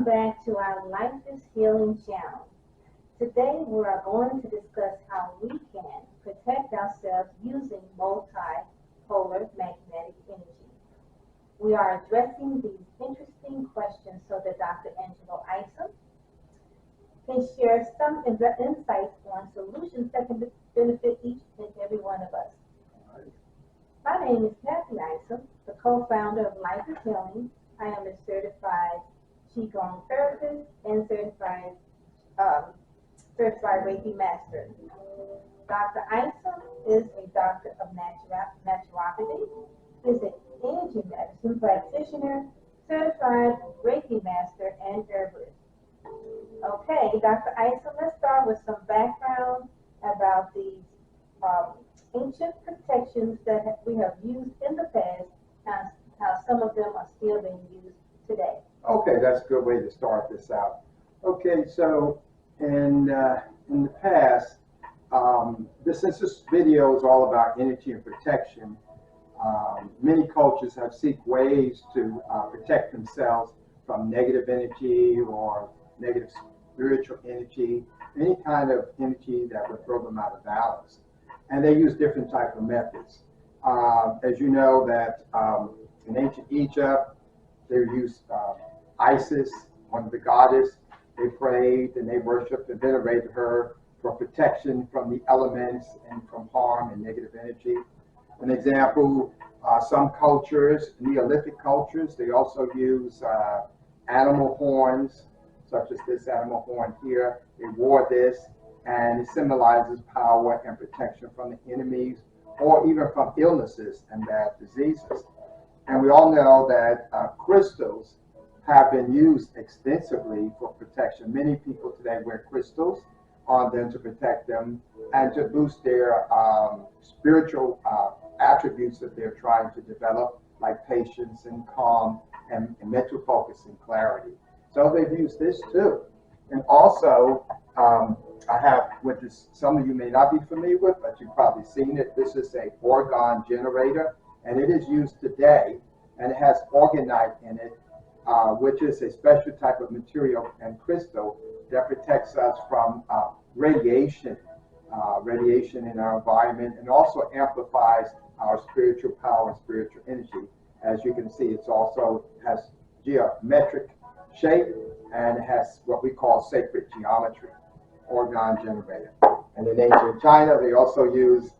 Welcome back to our Life is Healing channel. Today we are going to discuss how we can protect ourselves using multi-polar magnetic energy. We are addressing these interesting questions so that Dr. Angelo Isom can share some insights on solutions that can benefit each and every one of us. My name is Kathy Isom, the co-founder of Life is Healing. I am a certified Qigong therapist and certified Reiki master. Dr. Isom is a doctor of naturopathy, is an energy medicine practitioner, certified Reiki master, and herbalist. Okay, Dr. Isom, let's start with some background about these ancient protections that we have used in the past and how some of them are still being used today. Okay, that's a good way to start this out. Okay, so in the past, since this video is all about energy and protection, many cultures have seek ways to protect themselves from negative energy or negative spiritual energy, any kind of energy that would throw them out of balance. And they use different type of methods. As you know that in ancient Egypt, they used Isis, one of the goddess. They prayed and they worshipped and venerated her for protection from the elements and from harm and negative energy. An example, some cultures, Neolithic cultures, they also use animal horns, such as this animal horn here. They wore this, and it symbolizes power and protection from the enemies or even from illnesses and bad diseases. And we all know that crystals have been used extensively for protection. Many people today wear crystals on them to protect them and to boost their spiritual attributes that they're trying to develop, like patience and calm and mental focus and clarity. So they've used this too. And also, I have, which is some of you may not be familiar with, but you've probably seen it. This is a orgone generator, and it is used today, and it has orgonite in it, which is a special type of material and crystal that protects us from radiation in our environment, and also amplifies our spiritual power and spiritual energy. As you can see, it's also has geometric shape and it has what we call sacred geometry, orgone generator. And in ancient China, they also use,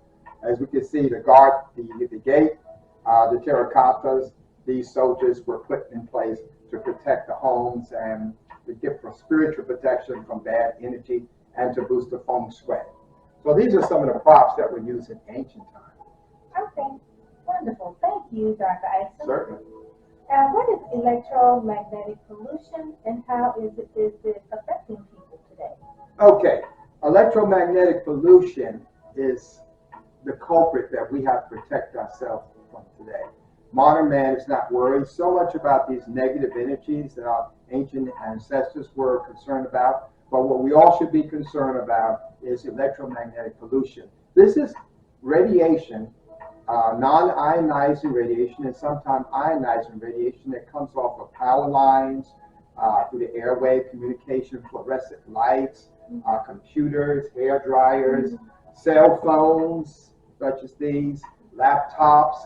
as we can see, the guard, the gate, the terracottas. These soldiers were put in place to protect the homes and to give for spiritual protection from bad energy and to boost the feng shui. So these are some of the props that were used in ancient times. Okay, wonderful. Thank you, Dr. Isom. Certainly. What is electromagnetic pollution and how is it affecting people today? Okay, electromagnetic pollution is the culprit that we have to protect ourselves from today. Modern man is not worried so much about these negative energies that our ancient ancestors were concerned about, but what we all should be concerned about is electromagnetic pollution. This is radiation, non-ionizing radiation and sometimes ionizing radiation that comes off of power lines, through the airwave communication, fluorescent lights, computers, hair dryers, cell phones such as these, laptops,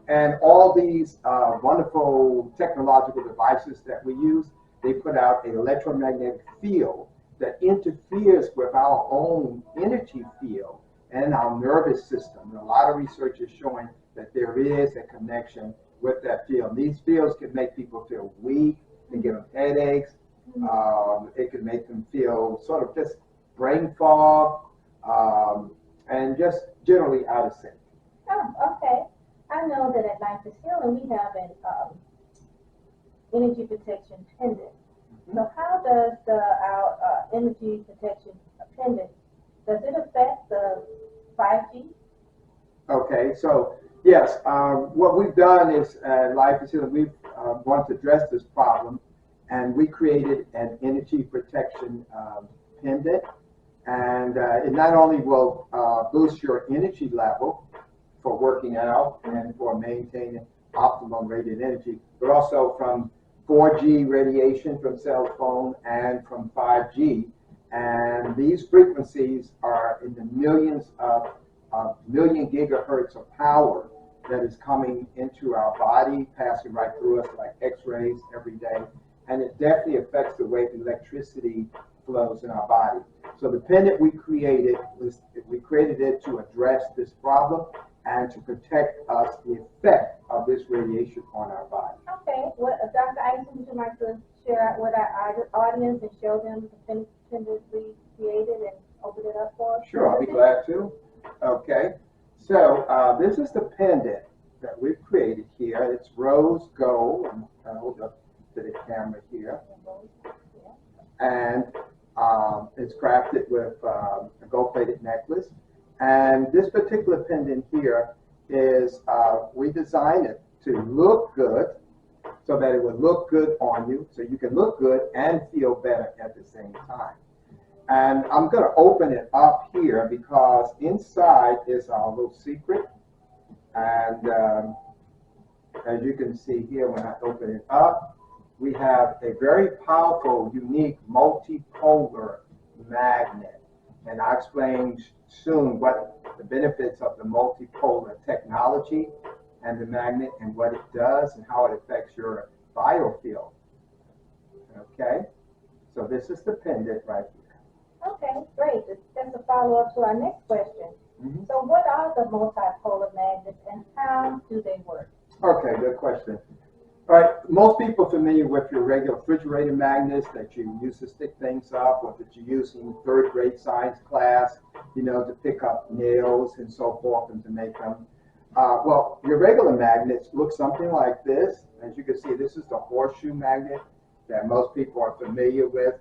and all these wonderful technological devices that we use. They put out an electromagnetic field that interferes with our own energy field and our nervous system. And a lot of research is showing that there is a connection with that field. These fields can make people feel weak, can give them headaches, it can make them feel sort of just brain fog, and just generally out of sync. Oh, okay. I know that at Life is Healing we have an energy protection pendant. So how does our energy protection pendant, does it affect the 5G? Okay, so yes, what we've done is Life is Healing, we want to address this problem, and we created an energy protection pendant, and it not only will boost your energy level for working out and for maintaining optimum rated energy, but also from 4G radiation from cell phone and from 5G. And these frequencies are in the millions of million gigahertz of power that is coming into our body, passing right through us like X-rays every day. And it definitely affects the way electricity flows in our body. So the pendant we created it to address this problem and to protect us the effect of this radiation on our body. Okay, well, Dr. Eisen, would you like to share with our audience and show them the pendant we created and open it up for us? Sure, I'll be glad to. Okay, so this is the pendant that we've created here. It's rose gold, and I'll hold up to the camera here. And it's crafted with a gold-plated necklace. And this particular pendant here is, we designed it to look good so that it would look good on you, so you can look good and feel better at the same time. And I'm going to open it up here because inside is our little secret. And as you can see here, when I open it up, we have a very powerful, unique, multipolar magnet. And I'll explain soon what the benefits of the multipolar technology and the magnet and what it does and how it affects your biofield. Okay, so this is the pendant right here. Okay, great. That's a follow-up to our next question. Mm-hmm. So what are the multipolar magnets and how do they work? Okay, good question. All right, most people are familiar with your regular refrigerator magnets that you use to stick things up, or that you use in third grade science class, you know, to pick up nails and so forth and to make them. Well, your regular magnets look something like this. As you can see, this is the horseshoe magnet that most people are familiar with.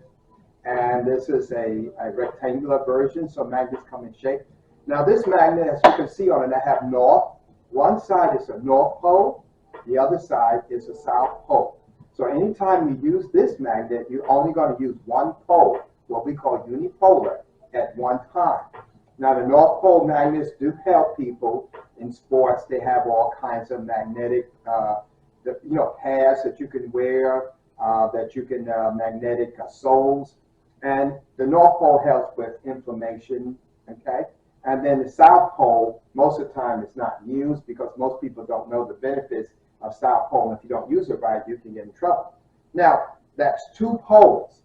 And this is a rectangular version, so magnets come in shape. Now this magnet, as you can see on it, I have north. One side is a north pole, the other side is a south pole. So anytime you use this magnet, you're only going to use one pole, what we call unipolar, at one time. Now the North Pole magnets do help people in sports. They have all kinds of magnetic, pads that you can wear, that you can magnetic soles. And the North Pole helps with inflammation, okay? And then the South Pole, most of the time it's not used because most people don't know the benefits of South Pole. And if you don't use it right, you can get in trouble. Now, that's two poles.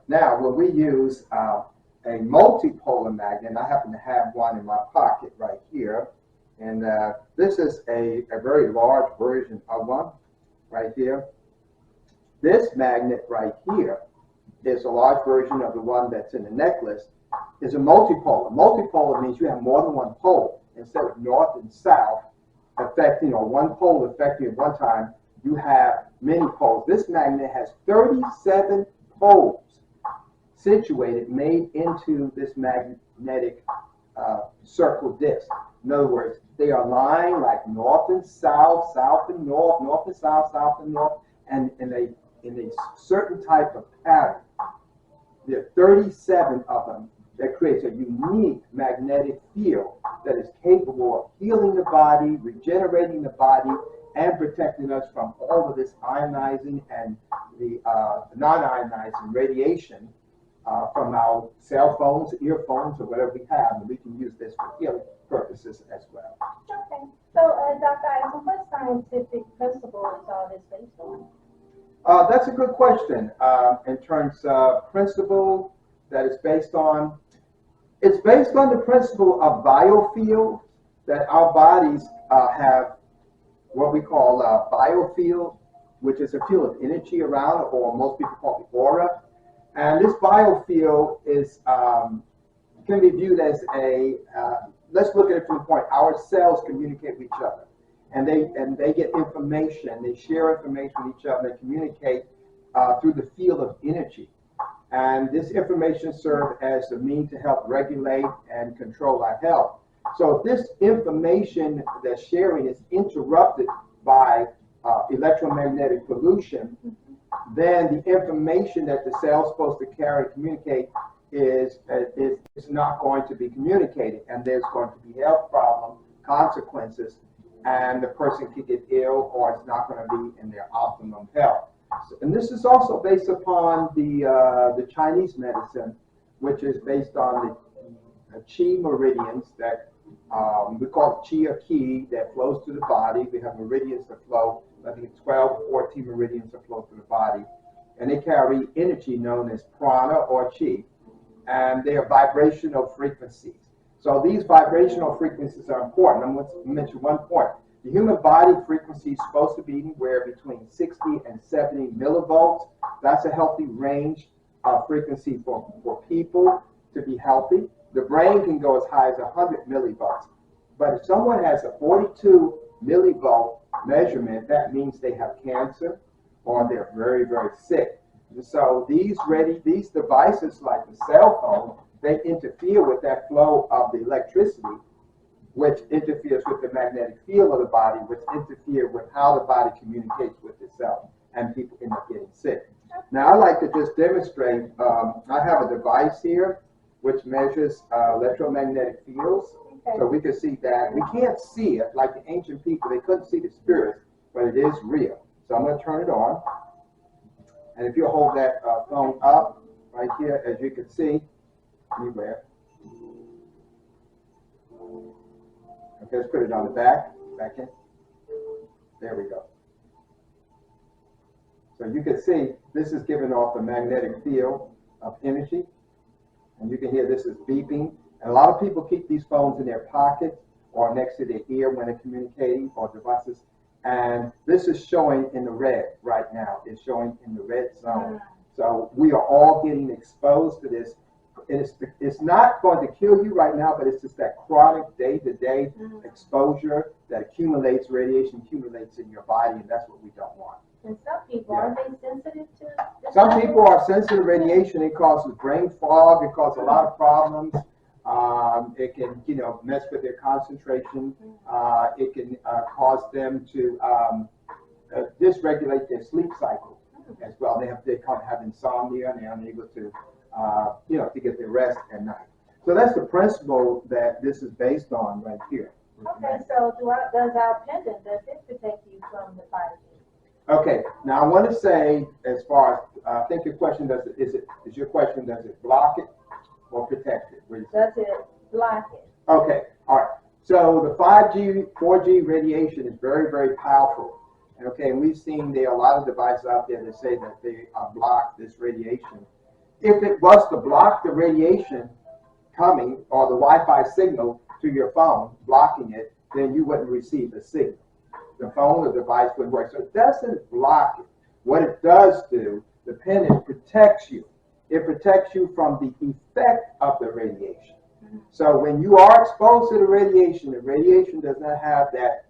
Now, when we use a multipolar magnet, and I happen to have one in my pocket right here, and this is a very large version of one right here. This magnet right here is a large version of the one that's in the necklace, is a multipolar. Multipolar means you have more than one pole. Instead of north and south affecting, or one pole affecting at one time, you have many poles. This magnet has 37 poles situated, made into this magnetic circle disc. In other words, they are lying like north and south, south and north, north and south, south and north, and in a certain type of pattern. There are 37 of them that creates a unique magnetic field that is capable of healing the body, regenerating the body, and protecting us from all of this ionizing and the non-ionizing radiation from our cell phones, earphones, or whatever we have, and we can use this for healing purposes as well. Okay, so Dr. Eisen, what scientific principle is all this based on? That's a good question. In terms of principle that it's based on, it's based on the principle of biofield, that our bodies have what we call a biofield, which is a field of energy around, or most people call it aura. And this biofield is can be viewed as a, let's look at it from the point, our cells communicate with each other. And they get information, they share information with each other, they communicate through the field of energy. And this information serves as a means to help regulate and control our health. So if this information that's sharing is interrupted by electromagnetic pollution, then the information that the cell is supposed to carry and communicate is not going to be communicated, and there's going to be health problems, consequences, and the person could get ill, or it's not going to be in their optimum health. And this is also based upon the Chinese medicine, which is based on the qi meridians that we call qi or qi that flows through the body. We have meridians that flow, I think 12 or 14 meridians that flow through the body. And they carry energy known as prana or qi. And they are vibrational frequencies. So these vibrational frequencies are important. I'm going to mention one point. The human body frequency is supposed to be anywhere between 60 and 70 millivolts. That's a healthy range of frequency for people to be healthy. The brain can go as high as 100 millivolts. But if someone has a 42 millivolt measurement, that means they have cancer or they're very, very sick. And so these devices like the cell phone, they interfere with that flow of the electricity, which interferes with the magnetic field of the body, which interfere with how the body communicates with itself, and people end up getting sick. Now, I like to just demonstrate, I have a device here which measures electromagnetic fields, so we can see that. We can't see it like the ancient people, they couldn't see the spirits, but it is real. So I'm going to turn it on, and if you hold that phone up right here, as you can see, anywhere. Okay, let's put it on the back in. There we go. So you can see this is giving off a magnetic field of energy. And you can hear this is beeping. And a lot of people keep these phones in their pocket or next to their ear when they're communicating or devices. And this is showing in the red right now. It's showing in the red zone. So we are all getting exposed to this. It's not going to kill you right now, but it's just that chronic day-to-day exposure that accumulates, radiation accumulates in your body, and that's what we don't want. And some people, are they sensitive to this? Some people are sensitive to radiation. It causes brain fog. It causes a lot of problems. It can, mess with their concentration. It can cause them to dysregulate their sleep cycle as well. They have insomnia, and they're unable to to get their rest at night. So that's the principle that this is based on right here. Okay, so does our pendant, does it protect you from the 5G? Okay, now I want to say, as far as, I think your question, does it block it or protect it? Does it block it? Okay, all right. So the 5G, 4G radiation is very, very powerful. Okay, and we've seen there are a lot of devices out there that say that they block this radiation. If it was to block the radiation coming or the Wi-Fi signal to your phone, blocking it, then you wouldn't receive the signal. The phone or device wouldn't work. So it doesn't block it. What it does do, the pendant protects you. It protects you from the effect of the radiation. So when you are exposed to the radiation does not have that,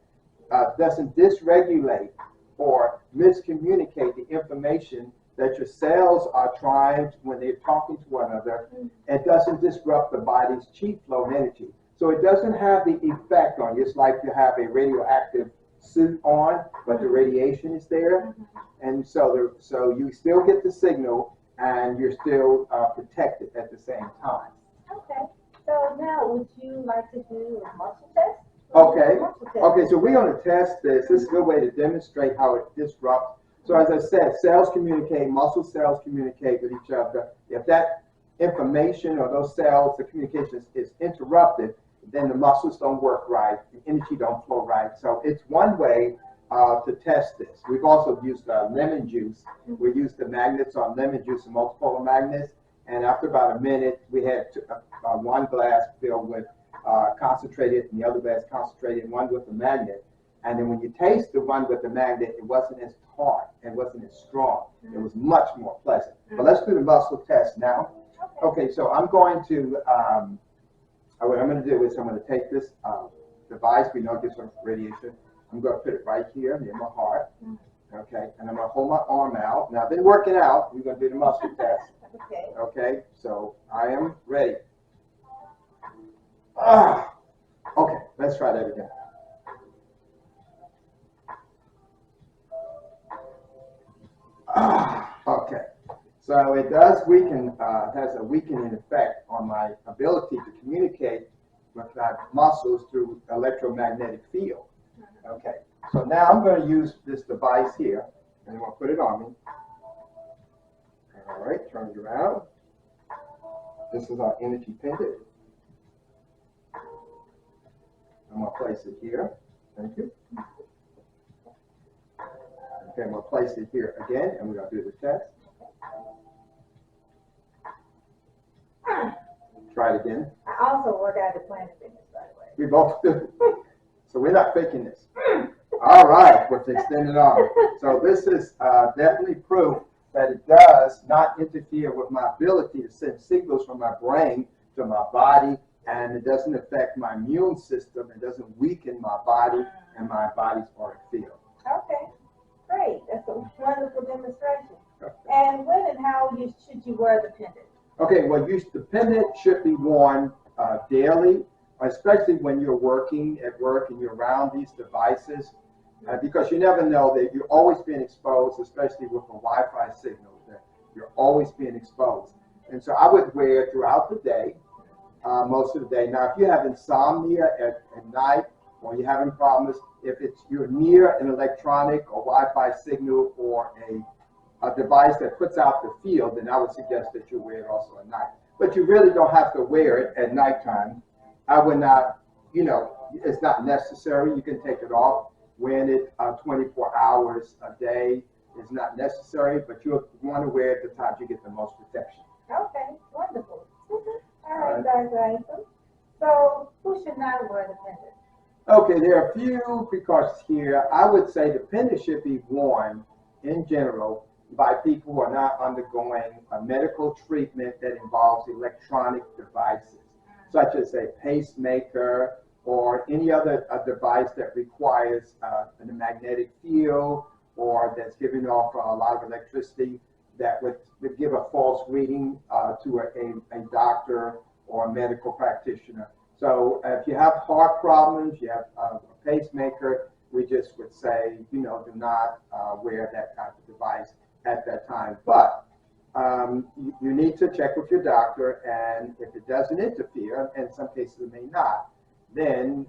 doesn't dysregulate or miscommunicate the information that your cells are trying to, when they're talking to one another, it doesn't disrupt the body's chi flow energy. So it doesn't have the effect on you. It's like you have a radioactive suit on, but the radiation is there. And so you still get the signal and you're still protected at the same time. Okay. So now would you like to do a muscle test? Okay, so we're going to test this. This is a good way to demonstrate how it disrupts. So as I said, cells communicate, muscle cells communicate with each other. If that information or those cells, the communication is interrupted, then the muscles don't work right, the energy don't flow right. So it's one way to test this. We've also used lemon juice. We used the magnets on lemon juice and multipolar magnets. And after about a minute, we had one glass filled with concentrated and the other glass concentrated, one with a magnet. And then when you taste the one with the magnet, it wasn't as tart, it wasn't as strong. It was much more pleasant. But let's do the muscle test now. Okay, so I'm going to, what I'm going to do is I'm going to take this device, we know it gets some radiation. I'm going to put it right here near my heart. Okay, and I'm going to hold my arm out. Now I've been working out, we're going to do the muscle test. Okay, so I am ready. Okay, let's try that again. Okay, so it does weaken, has a weakening effect on my ability to communicate with my muscles through electromagnetic field. Okay, so now I'm going to use this device here, and I'm going to put it on me. All right, turn it around. This is our energy pendant. I'm going to place it here. Thank you. Okay, I'm going to place it here again, and we're going to do the test. Try it again. I also work out at the Planet Fitness, by the way. We both do. So we're not faking this. All right, with the extended arm. So this is definitely proof that it does not interfere with my ability to send signals from my brain to my body, and it doesn't affect my immune system. It doesn't weaken my body and my body's auric field. Okay, great. That's a wonderful demonstration. And when and how should you wear the pendant? Okay, well, the pendant should be worn daily, especially when you're working at work and you're around these devices, because you never know that you're always being exposed, especially with a Wi-Fi signal, that you're always being exposed. And so I would wear it throughout the day, most of the day. Now, if you have insomnia at night, or you're having problems, if you're near an electronic or Wi-Fi signal or a device that puts out the field, then I would suggest that you wear it also at night. But you really don't have to wear it at nighttime. I would not, it's not necessary. You can take it off. Wearing it 24 hours a day is not necessary, but you want to wear it at the times you get the most protection. Okay, wonderful. All right, guys. So who should not wear the pendant? Okay, there are a few precautions here. I would say the pendant should be worn in general by people who are not undergoing a medical treatment that involves electronic devices, such as a pacemaker or any other device that requires a magnetic field or that's giving off a lot of electricity that would give a false reading to a doctor or a medical practitioner. So if you have heart problems, you have a pacemaker, we just would say, do not wear that type of device at that time. But you need to check with your doctor, and if it doesn't interfere, and in some cases it may not, then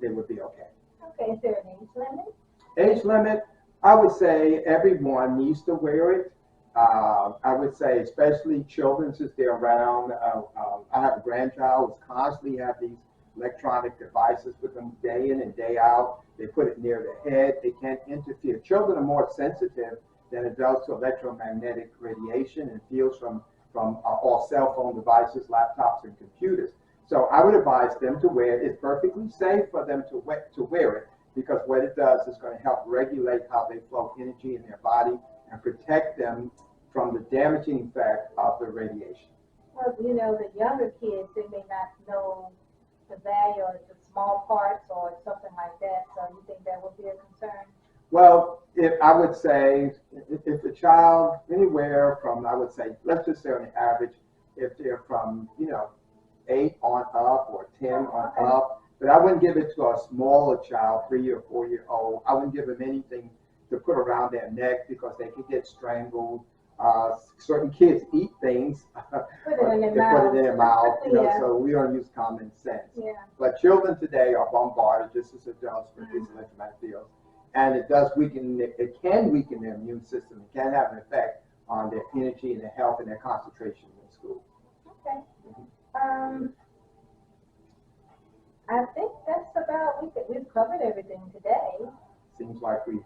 they would be okay. Okay, is there an age limit? Age limit, I would say everyone needs to wear it. I would say especially children, since they're around. I have a grandchild who's constantly have these electronic devices with them day in and day out. They put it near their head. They can't interfere. Children are more sensitive than adults to electromagnetic radiation and fields from all cell phone devices, laptops, and computers. So I would advise them to wear it. It's perfectly safe for them to wear it, because what it does is going to help regulate how they flow energy in their body and protect them from the damaging effect of the radiation. Well, the younger kids, they may not know the value of the small parts or something like that, so you think that would be a concern? Well, I would say if a child anywhere from, I would say, let's just say on the average, if they're from, 8 on up or 10 on up, but I wouldn't give it to a smaller child, 3 or 4 year old. I wouldn't give them anything to put around their neck because they could get strangled. Certain kids eat things, Put it in their they mouth. put it in their mouth, Yeah. so we don't use common sense. Yeah. But children today are bombarded just as adults with these electromagnetic fields, and it can weaken their immune system. It can have an effect on their energy and their health and their concentration in school. Okay. I think that's about, we've covered everything today. Seems like we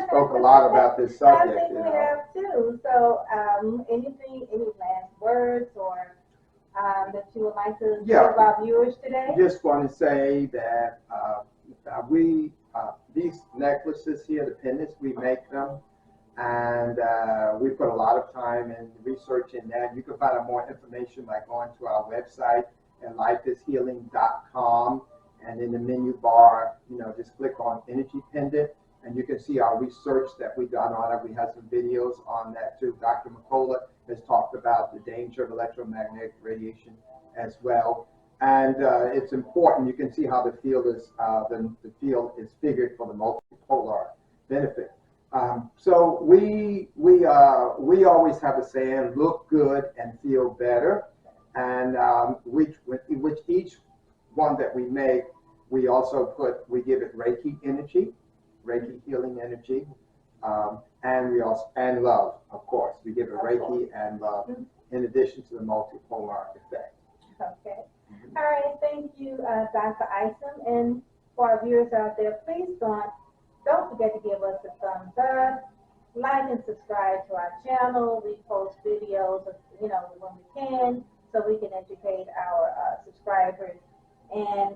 spoke a lot about this subject. I think we have too. So, any last words or that you would like to give our viewers today? Just want to say that these necklaces here, the pendants, we make them, and we put a lot of time in researching that. You can find out more information by going to our website at lifeishealing.com, and in the menu bar, just click on Energy Pendant, and you can see our research that we've done on it. We have some videos on that too. Dr. McCullough has talked about the danger of electromagnetic radiation as well. And it's important. You can see how the field is the field is figured for the multipolar benefit. So we always have a saying: look good and feel better. And which each one that we make, we give it Reiki energy, Reiki healing energy, and love, of course. We give a Of Reiki course. and love in addition to the multipolar effect. Okay. All right. Thank you, Dr. Isom. And for our viewers out there, please don't forget to give us a thumbs up, like and subscribe to our channel. We post videos, when we can, so we can educate our subscribers. And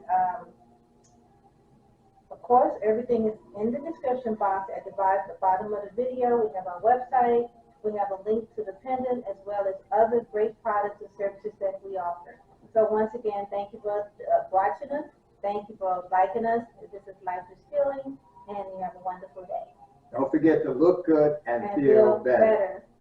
of course, everything is in the description box at the bottom of the video. We have our website. We have a link to the pendant as well as other great products and services that we offer. So once again, thank you for watching us. Thank you for liking us. This is Life is Healing, and you have a wonderful day. Don't forget to look good and And feel feel better. better.